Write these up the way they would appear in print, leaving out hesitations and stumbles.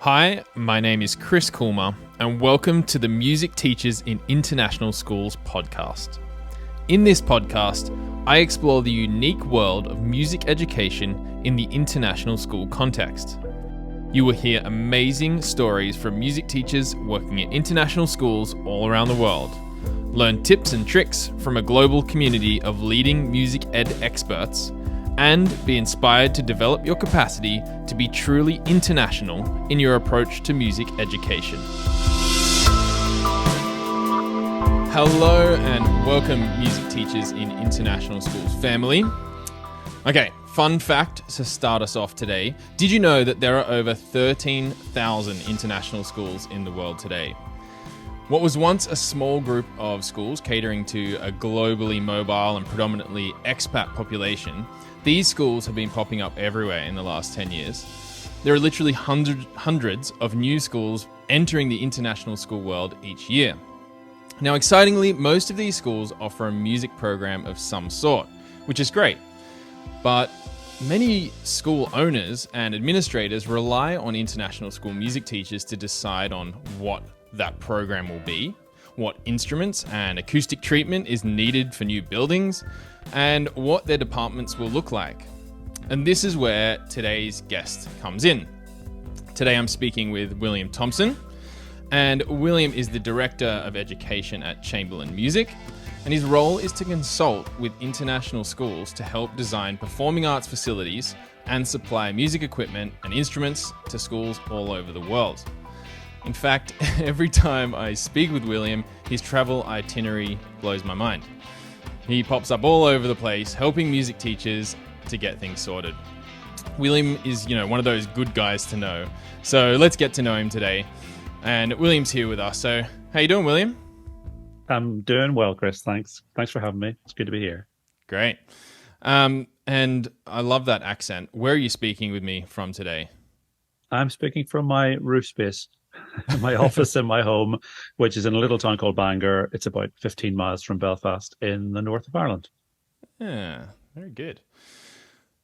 Hi, my name is Chris Coolmer, and welcome to the Music Teachers in International Schools podcast. In this podcast, I explore the unique world of music education in the international school context. You will hear amazing stories from music teachers working at international schools all around the world. Learn tips and tricks from a global community of leading music ed experts, and be inspired to develop your capacity to be truly international in your approach to music education. Hello and welcome, music teachers in international schools family. Okay, fun fact to start us off today. Did you know that there are over 13,000 international schools in the world today? What was once a small group of schools catering to a globally mobile and predominantly expat population, these schools have been popping up everywhere in the last 10 years. There are literally hundreds of new schools entering the international school world each year. Now, excitingly, most of these schools offer a music program of some sort, which is great. But many school owners and administrators rely on international school music teachers to decide on what that program will be, what instruments and acoustic treatment is needed for new buildings, and what their departments will look like. And this is where today's guest comes in. Today I'm speaking with William Thompson, and William is the Director of Education at Chamberlain Music, and his role is to consult with international schools to help design performing arts facilities and supply music equipment and instruments to schools all over the world. In fact, every time I speak with William, his travel itinerary blows my mind. He pops up all over the place, helping music teachers to get things sorted. William is, one of those good guys to know. So let's get to know him today. And William's here with us. So how you doing, William? I'm doing well, Chris. Thanks. Thanks for having me. It's good to be here. Great. And I love that accent. Where are you speaking with me from today? I'm speaking from my roof space. My office in my home, which is in a little town called Bangor. It's about 15 miles from Belfast in the north of Ireland. Yeah, very good.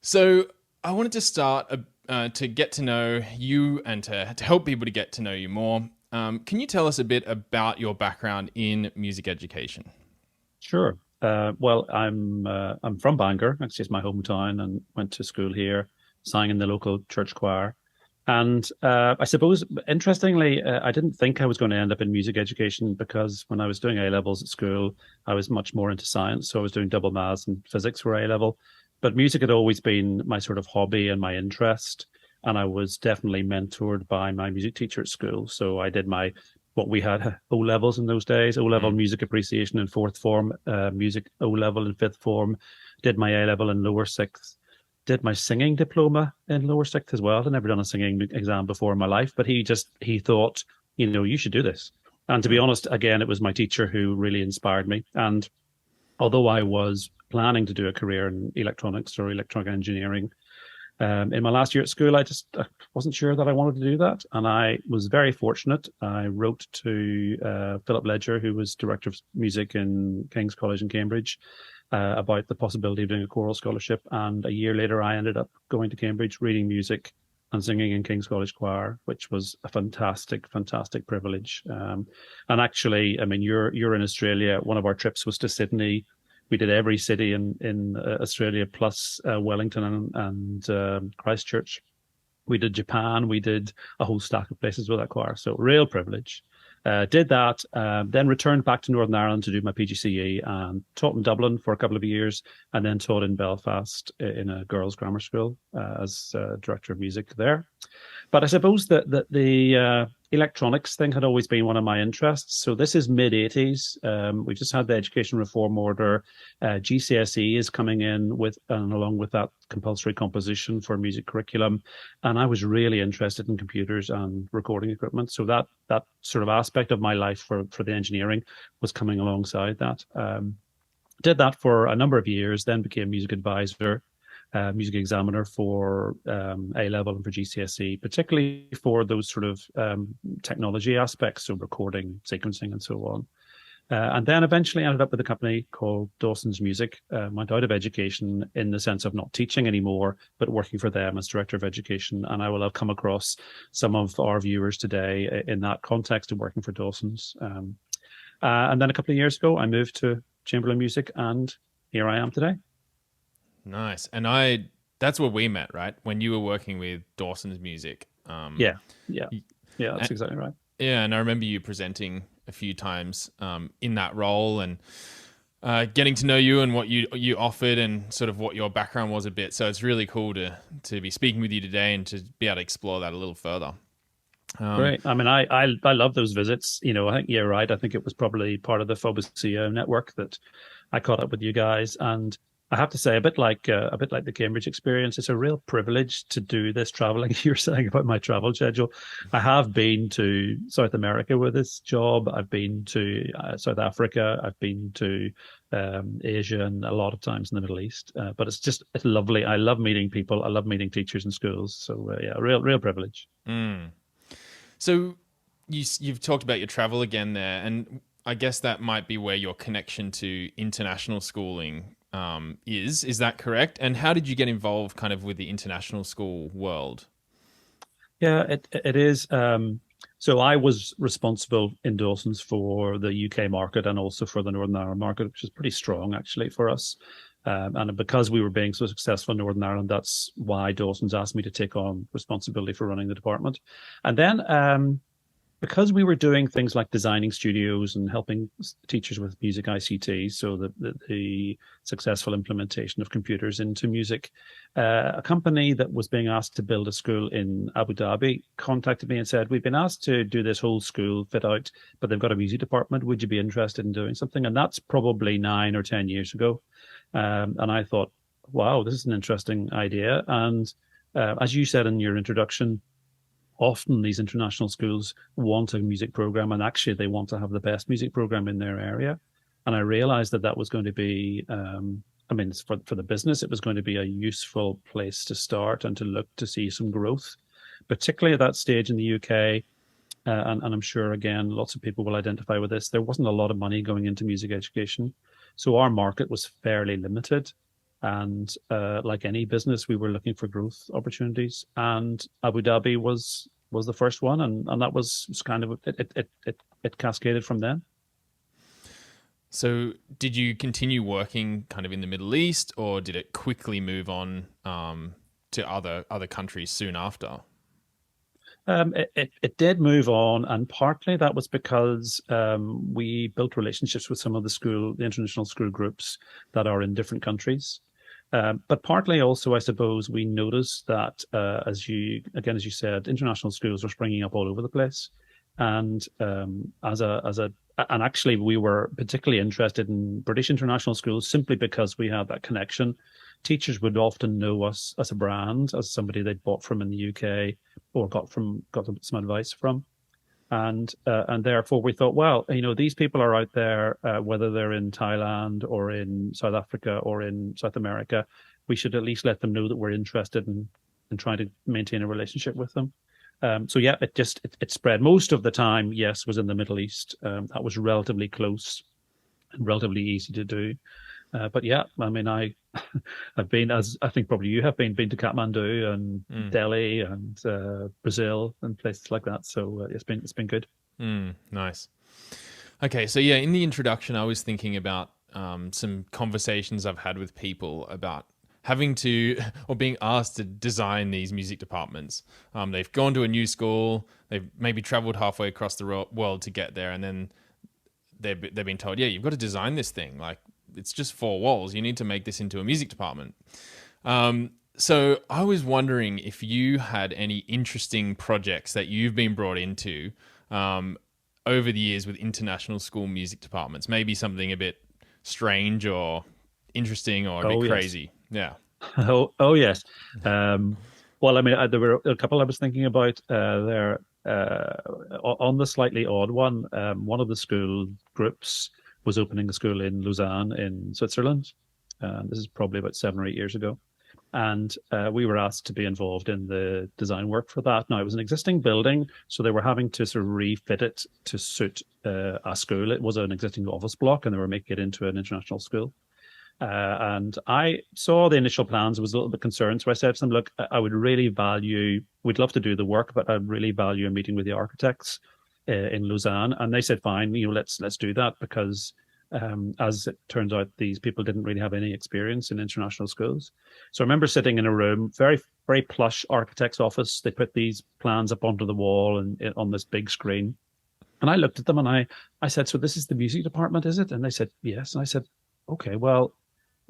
So I wanted to start to get to know you and to help people to get to know you more. Can you tell us a bit about your background in music education? Sure. Well, I'm from Bangor. Actually, it's my hometown, and went to school here, sang in the local church choir. And I suppose, interestingly, I didn't think I was going to end up in music education, because when I was doing A-levels at school, I was much more into science. So I was doing double maths and physics for A-level. But music had always been my sort of hobby and my interest. And I was definitely mentored by my music teacher at school. So I did what we had O-levels in those days, O-level music appreciation in fourth form, music O-level in fifth form, did my A-level in lower sixth. Did my singing diploma in lower sixth as well. I'd never done a singing exam before in my life, but he thought, you should do this. And to be honest, again, it was my teacher who really inspired me. And although I was planning to do a career in electronics or electronic engineering, in my last year at school, I wasn't sure that I wanted to do that. And I was very fortunate. I wrote to Philip Ledger, who was Director of Music in King's College in Cambridge, about the possibility of doing a choral scholarship. And a year later, I ended up going to Cambridge, reading music and singing in King's College Choir, which was a fantastic, fantastic privilege. And actually, I mean, you're in Australia. One of our trips was to Sydney. We did every city in Australia, plus Wellington and Christchurch. We did Japan. We did a whole stack of places with that choir. So real privilege. Did that, then returned back to Northern Ireland to do my PGCE, and taught in Dublin for a couple of years, and then taught in Belfast in a girls' grammar school as director of music there. But I suppose that the electronics thing had always been one of my interests. So this is mid-80s. We just had the Education Reform Order. GCSE is coming in along with that compulsory composition for music curriculum. And I was really interested in computers and recording equipment. So that sort of aspect of my life for the engineering was coming alongside that. Did that for a number of years, then became music advisor, music examiner for A-level and for GCSE, particularly for those sort of technology aspects, so recording, sequencing, and so on. And then eventually ended up with a company called Dawson's Music. Went out of education in the sense of not teaching anymore, but working for them as director of education. And I will have come across some of our viewers today in that context of working for Dawson's. And then a couple of years ago, I moved to Chamberlain Music, and here I am today. Nice. And that's where we met, right? When you were working with Dawson's Music. Yeah, yeah, yeah. That's exactly right. Yeah, and I remember you presenting a few times in that role, and getting to know you and what you offered and sort of what your background was a bit. So it's really cool to be speaking with you today and to be able to explore that a little further. Great. I mean, I love those visits. I think you're right. I think it was probably part of the Phobos.co network that I caught up with you guys, and I have to say, a bit like the Cambridge experience, it's a real privilege to do this traveling. You're saying about my travel schedule. I have been to South America with this job. I've been to South Africa. I've been to Asia, and a lot of times in the Middle East. But it's lovely. I love meeting people. I love meeting teachers in schools. So yeah, real privilege. Mm. So you've talked about your travel again there, and I guess that might be where your connection to international schooling is that correct? And how did you get involved kind of with the international school world? Yeah, it is. So I was responsible in Dawson's for the UK market and also for the Northern Ireland market, which is pretty strong actually for us. And because we were being so successful in Northern Ireland, that's why Dawson's asked me to take on responsibility for running the department. And then because we were doing things like designing studios and helping teachers with music ICT, so the successful implementation of computers into music, a company that was being asked to build a school in Abu Dhabi contacted me and said, we've been asked to do this whole school fit out, but they've got a music department. Would you be interested in doing something? And that's probably 9 or 10 years ago. And I thought, wow, this is an interesting idea. And as you said in your introduction, often these international schools want a music program, and actually they want to have the best music program in their area. And I realized that was going to be, for the business, it was going to be a useful place to start and to look to see some growth, particularly at that stage in the UK. And I'm sure, again, lots of people will identify with this. There wasn't a lot of money going into music education. So our market was fairly limited. And like any business, we were looking for growth opportunities. And Abu Dhabi was the first one. And that was kind of, it cascaded from then. So did you continue working kind of in the Middle East, or did it quickly move on to other countries soon after? It did move on, and partly that was because we built relationships with some of the international school groups that are in different countries. But partly also, I suppose, we noticed that, as you said, international schools are springing up all over the place. And and actually, we were particularly interested in British international schools simply because we had that connection. Teachers would often know us as a brand, as somebody they'd bought from in the UK or got some advice from. And therefore we thought, well, these people are out there, whether they're in Thailand or in South Africa or in South America, we should at least let them know that we're interested in trying to maintain a relationship with them. So yeah, it spread. Most of the time, yes, was in the Middle East. That was relatively close and relatively easy to do. But yeah, I mean, I've been, as I think probably you have been to Kathmandu and Delhi and Brazil and places like that. So it's been good. Nice. Okay, so yeah, in the introduction, I was thinking about some conversations I've had with people about having to or being asked to design these music departments. They've gone to a new school, they've maybe traveled halfway across the world to get there, and then they've been told, yeah, you've got to design this thing. Like, it's just 4 walls. You need to make this into a music department. So I was wondering if you had any interesting projects that you've been brought into over the years with international school music departments. Maybe something a bit strange or interesting or a bit crazy. Yes. Yeah. Oh yes. Well, I mean, there were a couple I was thinking about there. On the slightly odd one, one of the school groups was opening a school in Lausanne in Switzerland. This is probably about 7 or 8 years ago. And we were asked to be involved in the design work for that. Now, it was an existing building, so they were having to sort of refit it to suit a school. It was an existing office block, and they were making it into an international school. And I saw the initial plans, was a little bit concerned. So I said to them, look, I would really value, we'd love to do the work, but I'd really value a meeting with the architects in Lausanne. And they said, fine, let's do that, because as it turns out, these people didn't really have any experience in international schools. So I remember sitting in a room, very, very plush architect's office. They put these plans up onto the wall and on this big screen. And I looked at them and I said, so this is the music department, is it? And they said, yes. And I said, okay, well,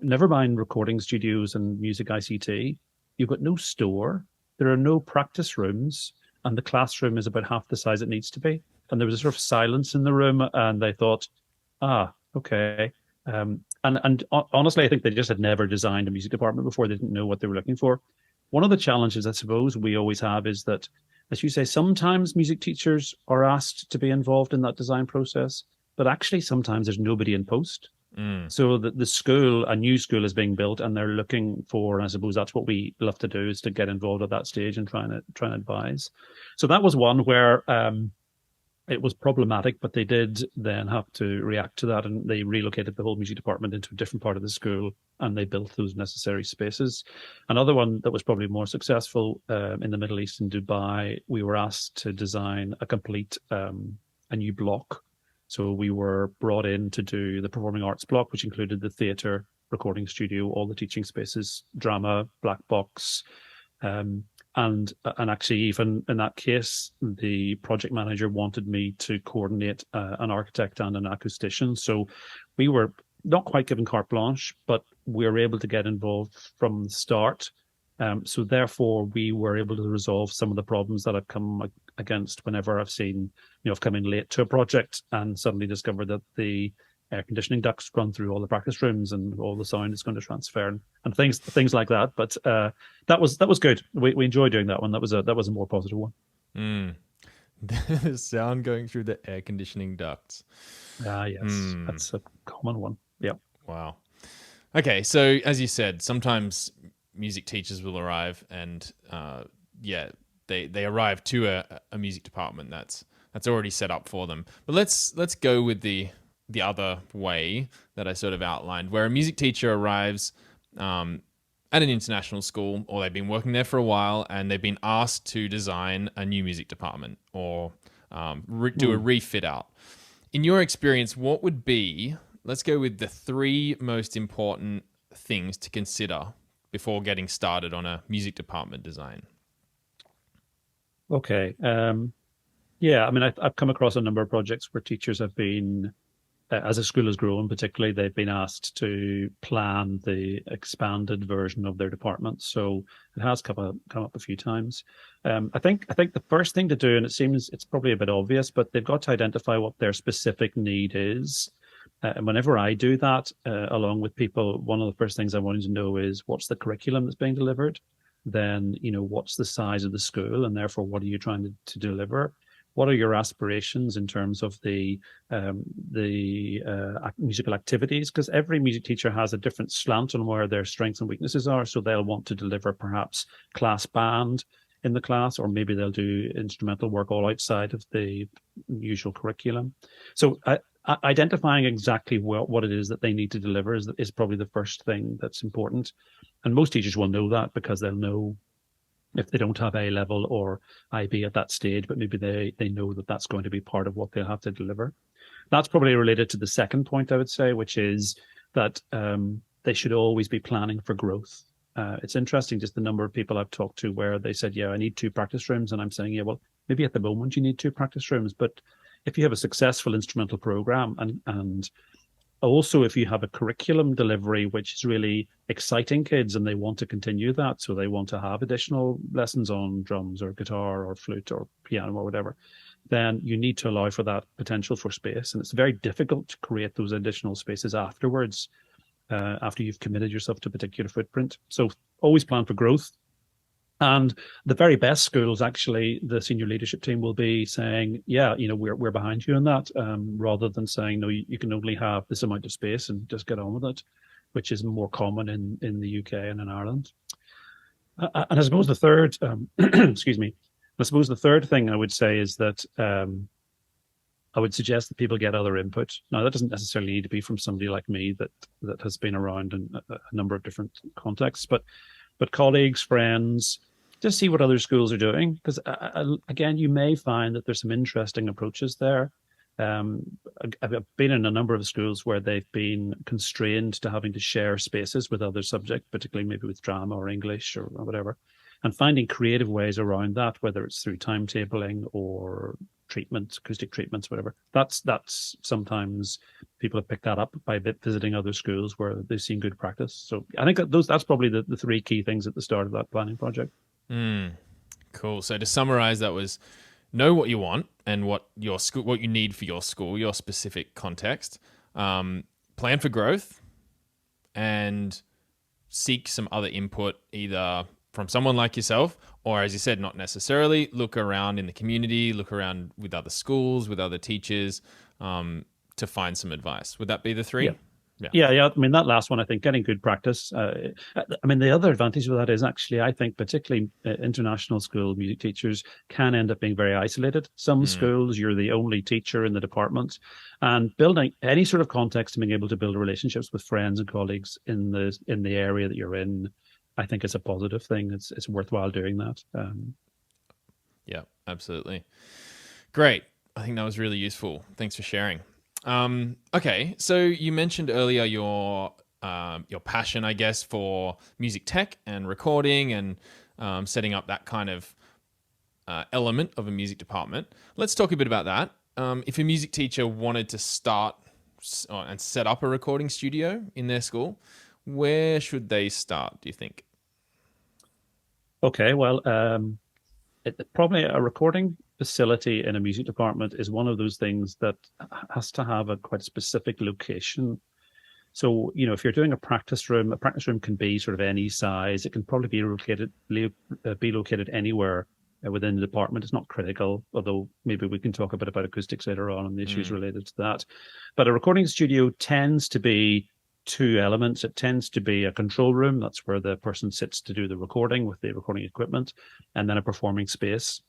never mind recording studios and music ICT. You've got no store. There are no practice rooms. And the classroom is about half the size it needs to be. And there was a sort of silence in the room. And they thought, okay. And honestly, I think they just had never designed a music department before. They didn't know what they were looking for. One of the challenges, I suppose, we always have is that, as you say, sometimes music teachers are asked to be involved in that design process, but actually sometimes there's nobody in post. So the school, a new school is being built, and they're looking for, and I suppose that's what we love to do, is to get involved at that stage and try and advise. So that was one where it was problematic, but they did then have to react to that, and they relocated the whole music department into a different part of the school, and they built those necessary spaces. Another one that was probably more successful in the Middle East, in Dubai, we were asked to design a complete a new block. So we were brought in to do the performing arts block, which included the theatre, recording studio, all the teaching spaces, drama, black box. And actually, even in that case, the project manager wanted me to coordinate an architect and an acoustician. So we were not quite given carte blanche, but we were able to get involved from the start. So therefore, we were able to resolve some of the problems that I've come against whenever I've seen, I've come in late to a project and suddenly discovered that the air conditioning ducts run through all the practice rooms and all the sound is going to transfer and things like that. But that was good. We enjoyed doing that one. That was a more positive one. The sound going through the air conditioning ducts. Yes, that's a common one. Yeah. Wow. Okay, so as you said, sometimes music teachers will arrive and they arrive to a music department that's already set up for them. But let's go with the other way that I sort of outlined, where a music teacher arrives at an international school, or they've been working there for a while and they've been asked to design a new music department or do a refit out. In your experience, what would be, let's go with the 3 most important things to consider before getting started on a music department design? Okay. Yeah, I mean, I've come across a number of projects where teachers have been, as a school has grown, particularly, they've been asked to plan the expanded version of their department. So it has come up a few times. I think the first thing to do, and it seems it's probably a bit obvious, but they've got to identify what their specific need is. And whenever I do that, along with people, one of the first things I wanted to know is what's the curriculum that's being delivered? Then, what's the size of the school, and therefore, what are you trying to deliver? What are your aspirations in terms of the musical activities? Because every music teacher has a different slant on where their strengths and weaknesses are. So they'll want to deliver perhaps class band in the class, or maybe they'll do instrumental work all outside of the usual curriculum. So identifying exactly what it is that they need to deliver is probably the first thing that's important. And most teachers will know that, because they'll know if they don't have A level or IB at that stage, but maybe they know that that's going to be part of what they'll have to deliver. That's probably related to the second point, I would say, which is that they should always be planning for growth. It's interesting, just the number of people I've talked to where they said, I need 2 practice rooms. And I'm saying, well, maybe at the moment you need 2 practice rooms, but if you have a successful instrumental program and also if you have a curriculum delivery which is really exciting kids and they want to continue that, so they want to have additional lessons on drums or guitar or flute or piano or whatever, then you need to allow for that potential for space. And it's very difficult to create those additional spaces afterwards, after you've committed yourself to a particular footprint. So always plan for growth. And the very best schools, actually, the senior leadership team will be saying, we're behind you in that, rather than saying, no, you can only have this amount of space and just get on with it, which is more common in the UK and in Ireland. And I suppose the third, excuse me, I suppose the third thing I would say is that I would suggest that people get other input. Now, that doesn't necessarily need to be from somebody like me that has been around in a number of different contexts, but colleagues, friends, just see what other schools are doing. Because again, you may find that there's some interesting approaches there. Um, I've been in a number of schools where they've been constrained to having to share spaces with other subjects, particularly maybe with drama or English or whatever, and finding creative ways around that, whether it's through timetabling or treatments, acoustic treatments, whatever. That's sometimes people have picked that up by visiting other schools where they've seen good practice. So I think that's probably the three key things at the start of that planning project. Cool. So to summarize, that was know what you want and what your school, what you need for your school, your specific context. Plan for growth and seek some other input, either from someone like yourself, or as you said, not necessarily. Look around in the community, look around with other schools, with other teachers, to find some advice. Would that be the three? Yeah. I mean, that last one, I think getting good practice. I mean, the other advantage of that is actually, I think, particularly international school music teachers can end up being very isolated. Some schools, you're the only teacher in the department, and building any sort of context and being able to build relationships with friends and colleagues in the area that you're in, I think it's a positive thing. It's worthwhile doing that. Yeah, absolutely. Great. I think that was really useful. Thanks for sharing. Okay, so you mentioned earlier your passion, I guess, for music tech and recording and setting up that kind of element of a music department. Let's talk a bit about that. If a music teacher wanted to start and set up a recording studio in their school, where should they start, do you think? Okay, well, probably a recording facility in a music department is one of those things that has to have a quite specific location. So, if you're doing a practice room can be sort of any size. It can probably be located anywhere within the department. It's not critical, although maybe we can talk a bit about acoustics later on and the issues related to that. But a recording studio tends to be two elements. It tends to be a control room. That's where the person sits to do the recording with the recording equipment, and then a performing space.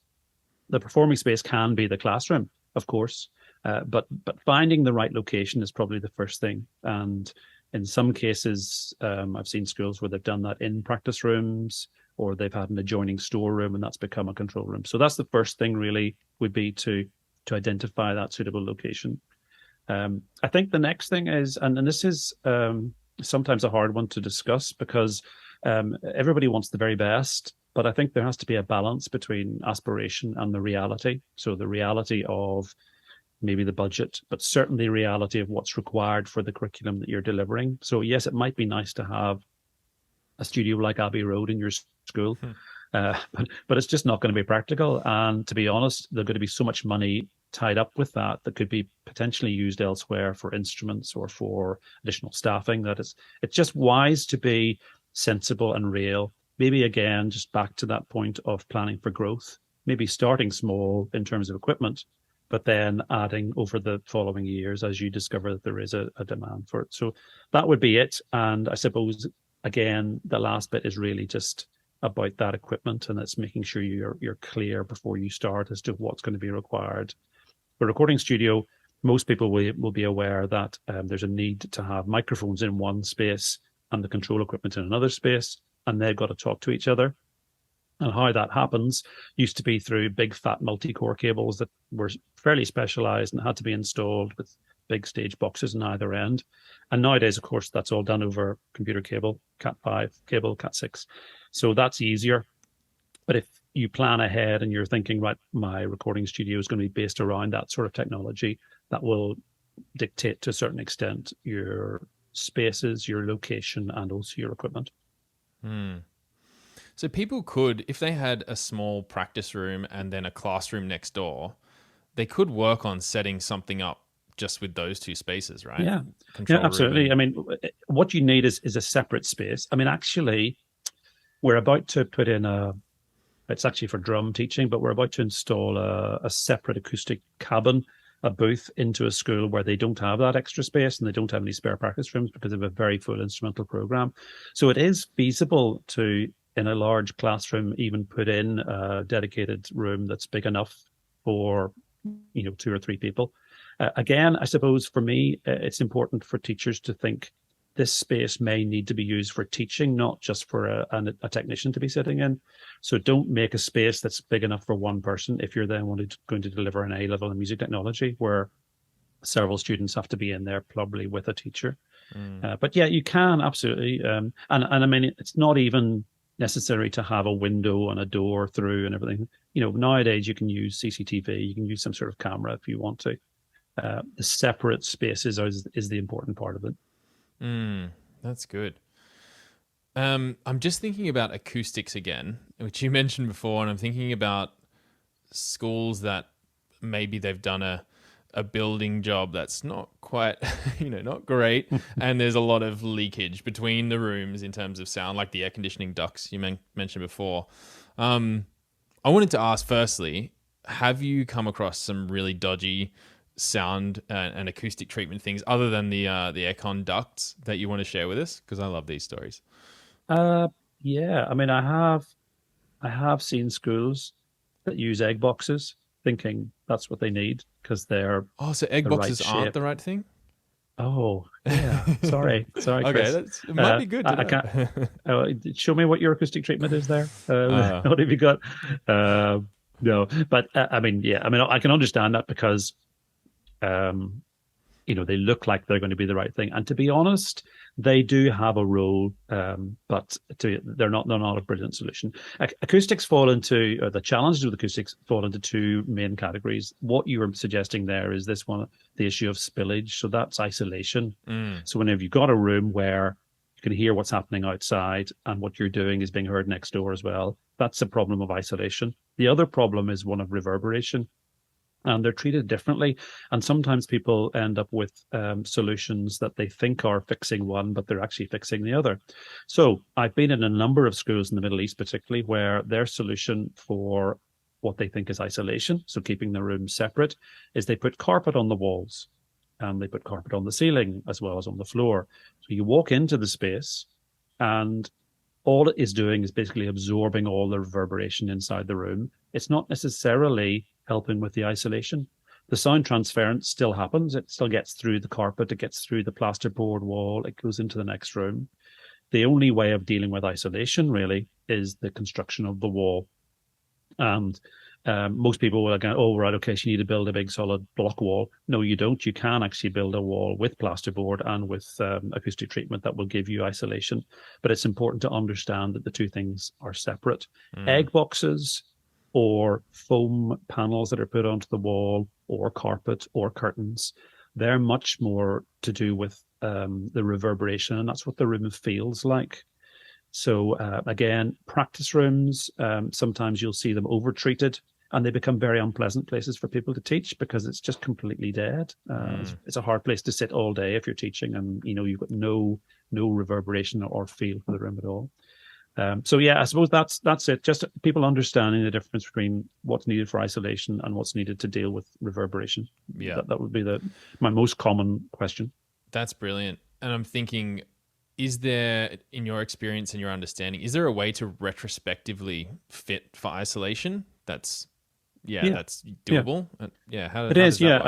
The performing space can be the classroom, of course, but finding the right location is probably the first thing. And in some cases, I've seen schools where they've done that in practice rooms, or they've had an adjoining storeroom, and that's become a control room. So that's the first thing, really, would be to identify that suitable location. I think the next thing is, and this is sometimes a hard one to discuss because everybody wants the very best, but I think there has to be a balance between aspiration and the reality. So the reality of maybe the budget, but certainly reality of what's required for the curriculum that you're delivering. So yes, it might be nice to have a studio like Abbey Road in your school, but it's just not going to be practical. And to be honest, there's going to be so much money tied up with that could be potentially used elsewhere for instruments or for additional staffing. That it's just wise to be sensible and real. Maybe again, just back to that point of planning for growth, maybe starting small in terms of equipment, but then adding over the following years as you discover that there is a demand for it. So that would be it. And I suppose, again, the last bit is really just about that equipment, and it's making sure you're clear before you start as to what's going to be required. For a recording studio, most people will be aware that there's a need to have microphones in one space and the control equipment in another space, and they've got to talk to each other. And how that happens used to be through big fat multi-core cables that were fairly specialized and had to be installed with big stage boxes on either end. And nowadays, of course, that's all done over computer cable, Cat5 cable, Cat6. So that's easier. But if you plan ahead and you're thinking, right, my recording studio is going to be based around that sort of technology, that will dictate to a certain extent your spaces, your location, and also your equipment. So people could, if they had a small practice room and then a classroom next door, they could work on setting something up just with those two spaces, right? Yeah, Control absolutely. room. I mean, what you need is a separate space. I mean, actually, we're about to put in it's actually for drum teaching, but we're about to install a separate acoustic cabin, a booth into a school where they don't have that extra space and they don't have any spare practice rooms because they have a very full instrumental program. So it is feasible to in a large classroom even put in a dedicated room that's big enough for 2 or 3 people. Again, I suppose for me, it's important for teachers to think this space may need to be used for teaching, not just for a technician to be sitting in. So don't make a space that's big enough for one person if you're then going to deliver an A level in music technology, where several students have to be in there, probably with a teacher. But yeah, you can absolutely. And I mean, it's not even necessary to have a window and a door through and everything. Nowadays you can use CCTV, you can use some sort of camera if you want to. The separate spaces is the important part of it. That's good. I'm just thinking about acoustics again, which you mentioned before, and I'm thinking about schools that maybe they've done a building job that's not quite, not great, and there's a lot of leakage between the rooms in terms of sound, like the air conditioning ducts you mentioned before. I wanted to ask, firstly, have you come across some really dodgy sound and acoustic treatment things other than the aircon ducts that you want to share with us? Because I love these stories. Yeah, I mean, I have seen schools that use egg boxes, thinking that's what they need because they're so egg boxes aren't the right thing. Oh, yeah. Sorry, Chris. Okay, it might be good. I can't. Show me what your acoustic treatment is there. What have you got? No, but I mean, yeah. I mean, I can understand that because, they look like they're going to be the right thing, and to be honest, they do have a role, but they're not a brilliant solution. Acoustics fall into the challenges with acoustics fall into 2 main categories. What you were suggesting there is this one, the issue of spillage. So that's isolation. So whenever you've got a room where you can hear what's happening outside and what you're doing is being heard next door as well, that's a problem of isolation. The other problem is one of reverberation. And they're treated differently. And sometimes people end up with solutions that they think are fixing one, but they're actually fixing the other. So I've been in a number of schools in the Middle East, particularly, where their solution for what they think is isolation, so keeping the room separate, is they put carpet on the walls and they put carpet on the ceiling as well as on the floor. So you walk into the space and all it is doing is basically absorbing all the reverberation inside the room. It's not necessarily helping with the isolation. The sound transference still happens. It still gets through the carpet. It gets through the plasterboard wall. It goes into the next room. The only way of dealing with isolation really is the construction of the wall. And most people will go, oh, right, okay, so you need to build a big solid block wall. No, you don't. You can actually build a wall with plasterboard and with acoustic treatment that will give you isolation. But it's important to understand that the 2 things are separate. Egg boxes or foam panels that are put onto the wall or carpet or curtains, they're much more to do with the reverberation, and that's what the room feels like. So again, practice rooms, sometimes you'll see them over-treated and they become very unpleasant places for people to teach because it's just completely dead. It's a hard place to sit all day if you're teaching and, you've got no reverberation or feel for the room at all. So yeah, I suppose that's it. Just people understanding the difference between what's needed for isolation and what's needed to deal with reverberation. Yeah, that would be my most common question. That's brilliant. And I'm thinking, is there, in your experience and your understanding, is there a way to retrospectively fit for isolation? That's doable. Yeah, how it is. Yeah,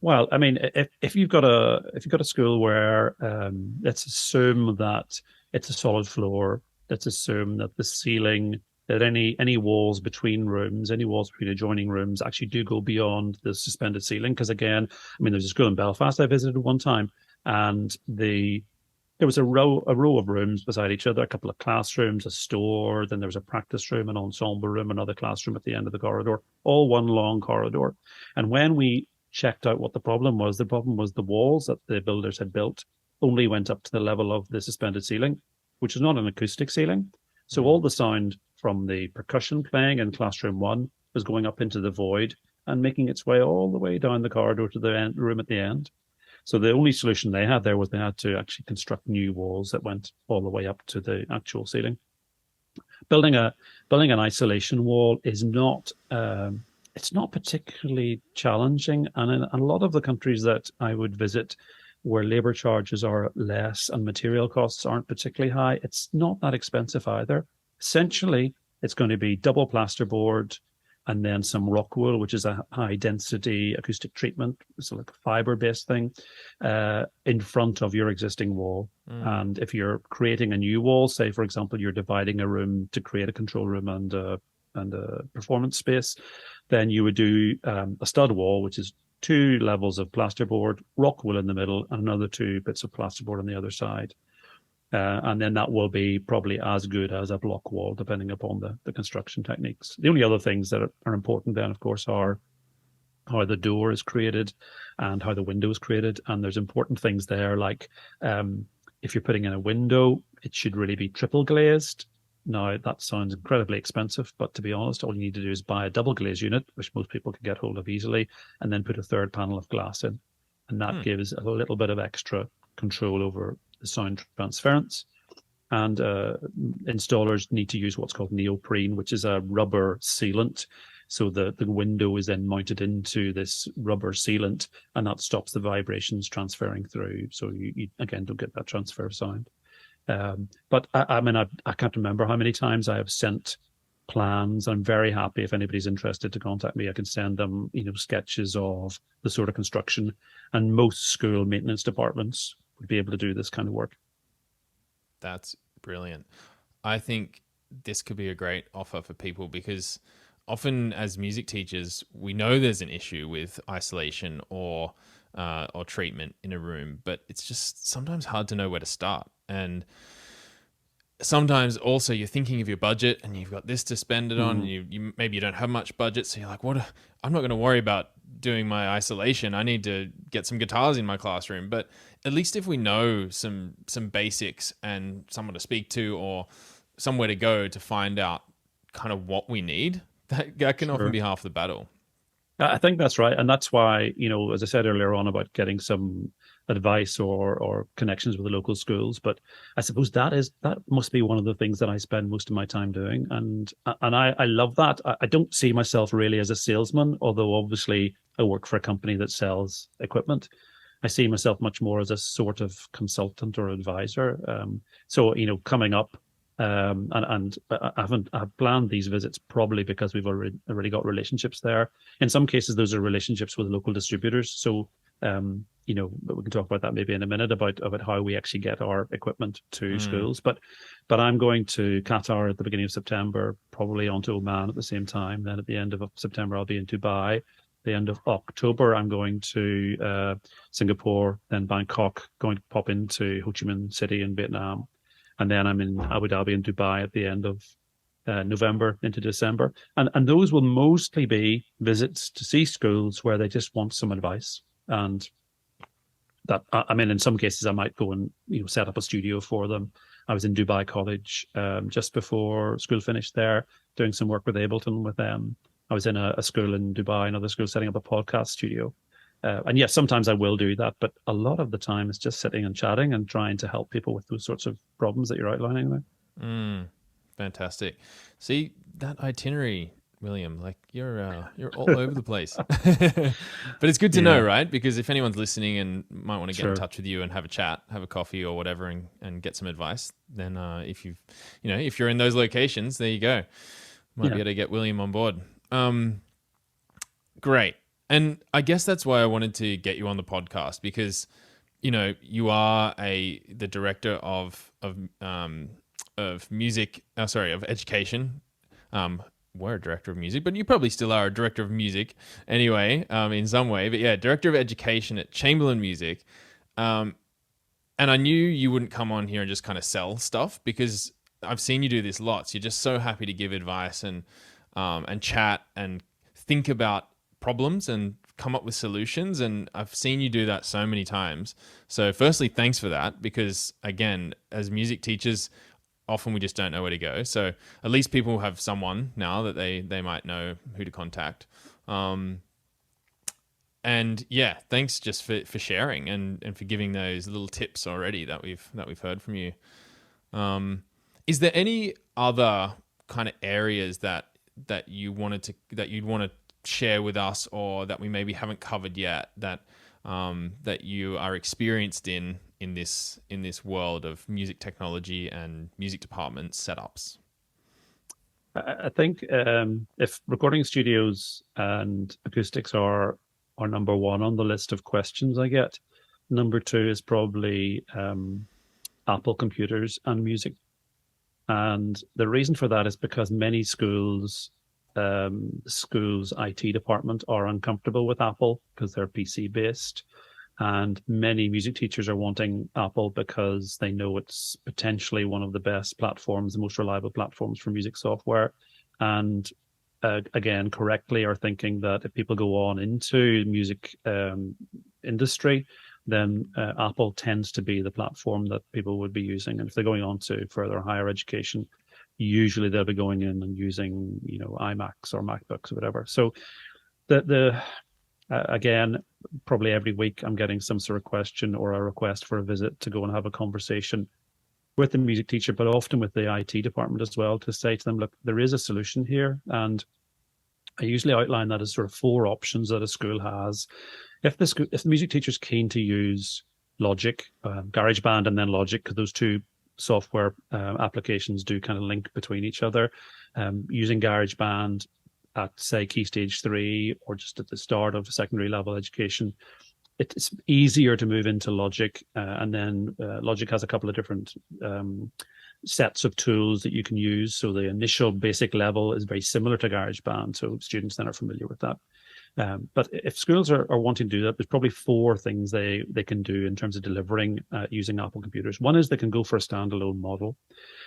work? I mean, if you've got a school where let's assume that it's a solid floor. Let's assume that the ceiling, that any walls between rooms, any walls between adjoining rooms actually do go beyond the suspended ceiling. Because again, I mean, there's a school in Belfast I visited one time, and there was a row of rooms beside each other, a couple of classrooms, a store, then there was a practice room, an ensemble room, another classroom at the end of the corridor, all one long corridor. And when we checked out what the problem was the walls that the builders had built only went up to the level of the suspended ceiling, which is not an acoustic ceiling. So all the sound from the percussion playing in classroom 1 was going up into the void and making its way all the way down the corridor to the room at the end. So the only solution they had there was they had to actually construct new walls that went all the way up to the actual ceiling. Building an isolation wall is not it's not particularly challenging, and in a lot of the countries that I would visit, where labor charges are less and material costs aren't particularly high, it's not that expensive either. Essentially, it's going to be double plasterboard and then some rock wool, which is a high density acoustic treatment, so like a fiber based thing, in front of your existing wall. And if you're creating a new wall, say for example you're dividing a room to create a control room and a performance space, then you would do a stud wall, which is two levels of plasterboard, rock wool in the middle, and another two bits of plasterboard on the other side. And then that will be probably as good as a block wall, depending upon the construction techniques. The only other things that are important then, of course, are how the door is created and how the window is created. And there's important things there, like if you're putting in a window, it should really be triple glazed. Now, that sounds incredibly expensive, but to be honest, all you need to do is buy a double glaze unit, which most people can get hold of easily, and then put a third panel of glass in. And that gives a little bit of extra control over the sound transference. And installers need to use what's called neoprene, which is a rubber sealant. So the window is then mounted into this rubber sealant, and that stops the vibrations transferring through. So you again don't get that transfer of sound. But I mean, I can't remember how many times I have sent plans. I'm very happy if anybody's interested to contact me. I can send them, sketches of the sort of construction, and most school maintenance departments would be able to do this kind of work. That's brilliant. I think this could be a great offer for people, because often as music teachers, we know there's an issue with isolation or treatment in a room, but it's just sometimes hard to know where to start. And sometimes also you're thinking of your budget and you've got this to spend it on, and you maybe you don't have much budget, so you're like, I'm not going to worry about doing my isolation. I need to get some guitars in my classroom. But at least if we know some basics and someone to speak to or somewhere to go to find out kind of what we need, that can often be half the battle. I think that's right. And that's why, as I said earlier on about getting some advice or connections with the local schools. But I suppose that must be one of the things that I spend most of my time doing. And I love that. I don't see myself really as a salesman, although obviously I work for a company that sells equipment. I see myself much more as a sort of consultant or advisor. So, coming up, and I've planned these visits probably because we've already got relationships there. In some cases, those are relationships with local distributors. So, but we can talk about that maybe in a minute about how we actually get our equipment to schools. But I'm going to Qatar at the beginning of September, probably on to Oman at the same time. Then at the end of September, I'll be in Dubai. The end of October, I'm going to Singapore, then Bangkok, going to pop into Ho Chi Minh City in Vietnam. And then I'm in Abu Dhabi and Dubai at the end of November into December. And those will mostly be visits to see schools where they just want some advice. And that, I mean, in some cases, I might go and set up a studio for them. I was in Dubai College just before school finished there, doing some work with Ableton with them. I was in a school in Dubai, another school, setting up a podcast studio. And yes, sometimes I will do that, but a lot of the time it's just sitting and chatting and trying to help people with those sorts of problems that you're outlining there. Fantastic. See, that itinerary, William, like you're all over the place. But it's good to know, right? Because if anyone's listening and might want to get in touch with you and have a chat, have a coffee or whatever, and get some advice, then if if you're in those locations, there you go. Might be able to get William on board. Great. And I guess that's why I wanted to get you on the podcast, because, you are the director of music. Of education. We're a director of music, but you probably still are a director of music anyway, in some way. But yeah, director of education at Chamberlain Music. And I knew you wouldn't come on here and just kind of sell stuff, because I've seen you do this lots. You're just so happy to give advice and chat and think about problems and come up with solutions. And I've seen you do that so many times. So firstly, thanks for that, because again, as music teachers, often we just don't know where to go. So at least people have someone now that they might know who to contact. And yeah, thanks just for sharing and for giving those little tips already that we've heard from you. Is there any other kind of areas that you'd want to share with us, or that we maybe haven't covered yet, that you are experienced in this world of music technology and music department setups? I think if recording studios and acoustics are number one on the list of questions I get, number two is probably Apple computers and music. And the reason for that is because many schools' IT department are uncomfortable with Apple because they're PC based. And many music teachers are wanting Apple because they know it's potentially one of the best platforms, the most reliable platforms for music software. And again, correctly are thinking that if people go on into music industry, then Apple tends to be the platform that people would be using. And if they're going on to further higher education, usually they'll be going in and using, iMacs or MacBooks or whatever. So the again, probably every week I'm getting some sort of question or a request for a visit to go and have a conversation with the music teacher, but often with the IT department as well, to say to them, look, there is a solution here. And I usually outline that as sort of four options that a school has. If the music teacher is keen to use Logic, GarageBand, and then Logic, because those two software applications do kind of link between each other, using GarageBand at, say, Key Stage 3 or just at the start of secondary level education, it's easier to move into Logic. And then Logic has a couple of different sets of tools that you can use. So the initial basic level is very similar to GarageBand. So students then are familiar with that. But if schools are wanting to do that, there's probably four things they can do in terms of delivering using Apple computers. One is they can go for a standalone model.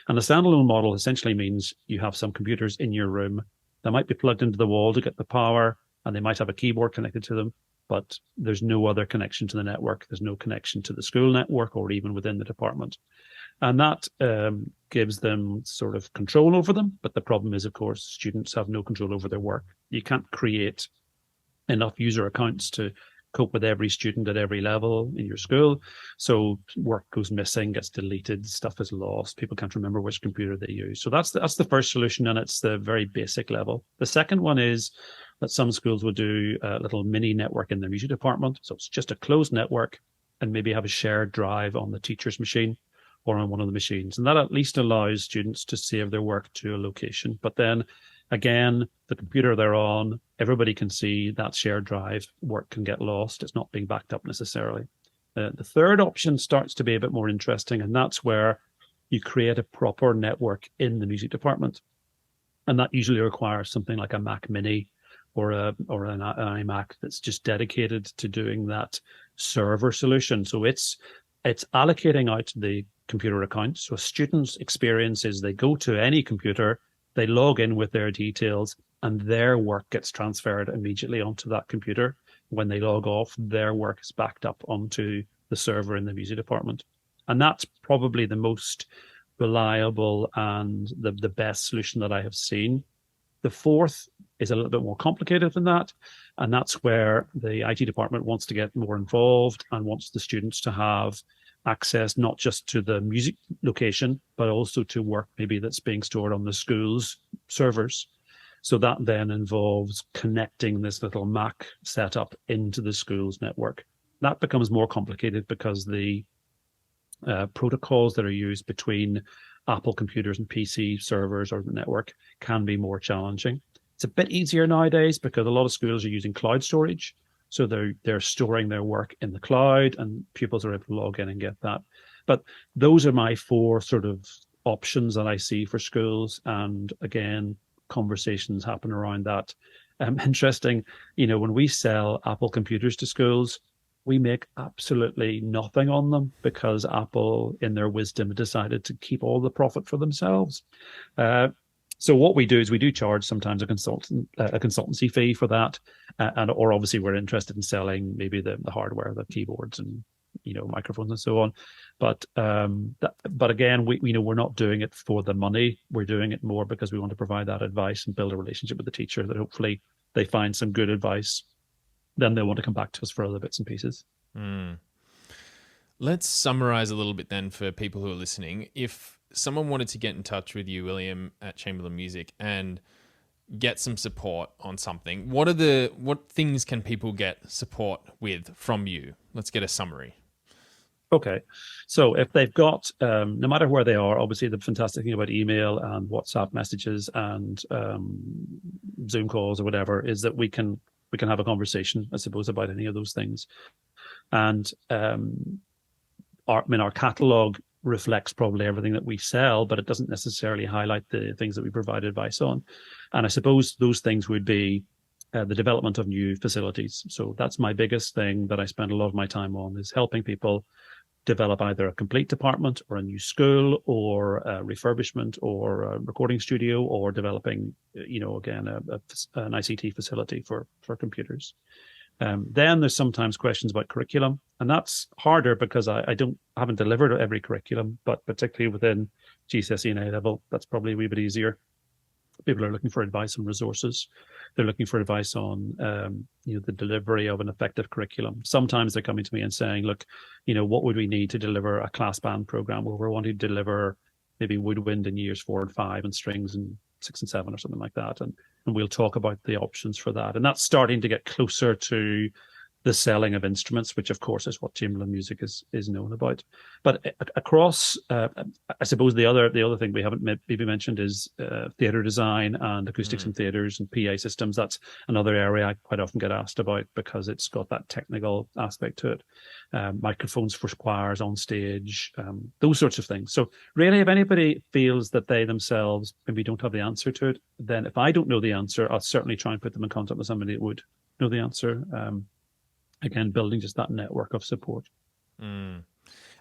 And a standalone model essentially means you have some computers in your room that might be plugged into the wall to get the power, and they might have a keyboard connected to them, but there's no other connection to the network. There's no connection to the school network or even within the department. And that gives them sort of control over them. But the problem is, of course, students have no control over their work. You can't create enough user accounts to cope with every student at every level in your school. So work goes missing, gets deleted, stuff is lost. People can't remember which computer they use. So that's the first solution, and it's the very basic level. The second one is that some schools will do a little mini network in their music department. So it's just a closed network and maybe have a shared drive on the teacher's machine or on one of the machines. And that at least allows students to save their work to a location. But then again, the computer they're on, everybody can see that shared drive, work can get lost. It's not being backed up necessarily. The third option starts to be a bit more interesting, and that's where you create a proper network in the music department. And that usually requires something like a Mac Mini or an iMac that's just dedicated to doing that server solution. So it's allocating out the computer accounts. So a student's experience is they go to any computer, they log in with their details, and their work gets transferred immediately onto that computer. When they log off, their work is backed up onto the server in the music department. And that's probably the most reliable and the best solution that I have seen. The fourth is a little bit more complicated than that. And that's where the IT department wants to get more involved and wants the students to have access not just to the music location, but also to work maybe that's being stored on the school's servers. So that then involves connecting this little Mac setup into the school's network. That becomes more complicated because the protocols that are used between Apple computers and PC servers or the network can be more challenging. It's a bit easier nowadays because a lot of schools are using cloud storage. So they're storing their work in the cloud and pupils are able to log in and get that. But those are my four sort of options that I see for schools. And again, conversations happen around that. Interesting, when we sell Apple computers to schools, we make absolutely nothing on them because Apple, in their wisdom, decided to keep all the profit for themselves. So what we do is we do charge sometimes a consultancy fee for that, or obviously we're interested in selling maybe the hardware, the keyboards and microphones and so on. But again, we're not doing it for the money. We're doing it more because we want to provide that advice and build a relationship with the teacher that hopefully they find some good advice. Then they'll want to come back to us for other bits and pieces. Let's summarize a little bit then for people who are listening. If someone wanted to get in touch with you, William, at Chamberlain Music and get some support on something, what things can people get support with from you? Let's get a summary. Okay. So if they've got, no matter where they are, obviously the fantastic thing about email and WhatsApp messages and Zoom calls or whatever is that we can have a conversation, I suppose, about any of those things. And our catalog reflects probably everything that we sell, but it doesn't necessarily highlight the things that we provide advice on. And I suppose those things would be the development of new facilities. So that's my biggest thing that I spend a lot of my time on, is helping people develop either a complete department or a new school or a refurbishment or a recording studio, or developing, again, an ICT facility for computers. Then there's sometimes questions about curriculum, and that's harder because I haven't delivered every curriculum, but particularly within GCSE and A level, that's probably a wee bit easier. People are looking for advice on resources. They're looking for advice on, the delivery of an effective curriculum. Sometimes they're coming to me and saying, look, what would we need to deliver a class band program where we're wanting to deliver maybe woodwind in years 4 and 5 and strings in 6 and 7 or something like that. And we'll talk about the options for that. And that's starting to get closer to the selling of instruments, which of course is what Chamberlain music is known about. But across, I suppose the other thing we haven't maybe mentioned is theatre design and acoustics in theatres and PA systems. That's another area I quite often get asked about because it's got that technical aspect to it. Microphones for choirs on stage, those sorts of things. So really, if anybody feels that they themselves maybe don't have the answer to it, then if I don't know the answer, I'll certainly try and put them in contact with somebody that would know the answer. Again, building just that network of support. And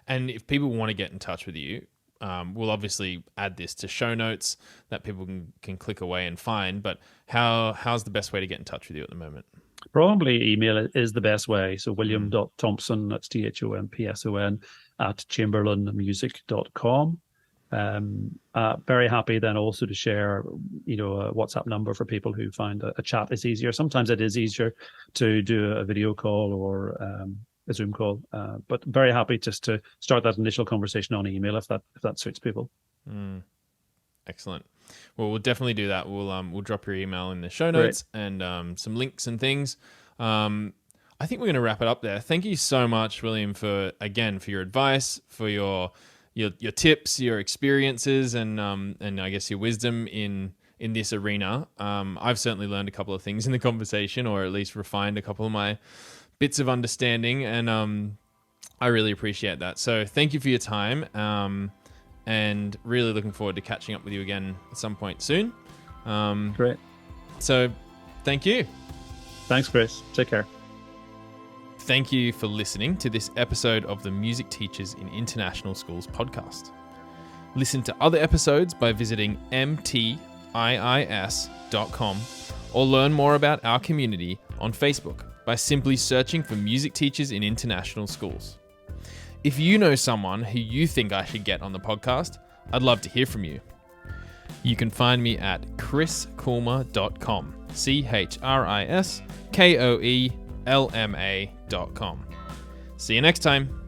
if people want to get in touch with you, we'll obviously add this to show notes that people can click away and find. But how's the best way to get in touch with you at the moment? Probably email is the best way. So william.thompson, that's THOMPSON, @chamberlainmusic.com. Very happy then also to share, a WhatsApp number for people who find a chat is easier. Sometimes it is easier to do a video call or a Zoom call, but very happy just to start that initial conversation on email if that suits people. Excellent. Well, we'll definitely do that. We'll drop your email in the show notes and some links and things. I think we're going to wrap it up there. Thank you so much, William, for your advice, for your tips, your experiences, and I guess your wisdom in this arena. I've certainly learned a couple of things in the conversation, or at least refined a couple of my bits of understanding, and I really appreciate that. So thank you for your time, and really looking forward to catching up with you again at some point soon. Great. So thank you. Thanks, Chris. Take care. Thank you for listening to this episode of the Music Teachers in International Schools podcast. Listen to other episodes by visiting mtiis.com or learn more about our community on Facebook by simply searching for Music Teachers in International Schools. If you know someone who you think I should get on the podcast, I'd love to hear from you. You can find me at chriskoelma.com, ChrisKoelma.com. See you next time.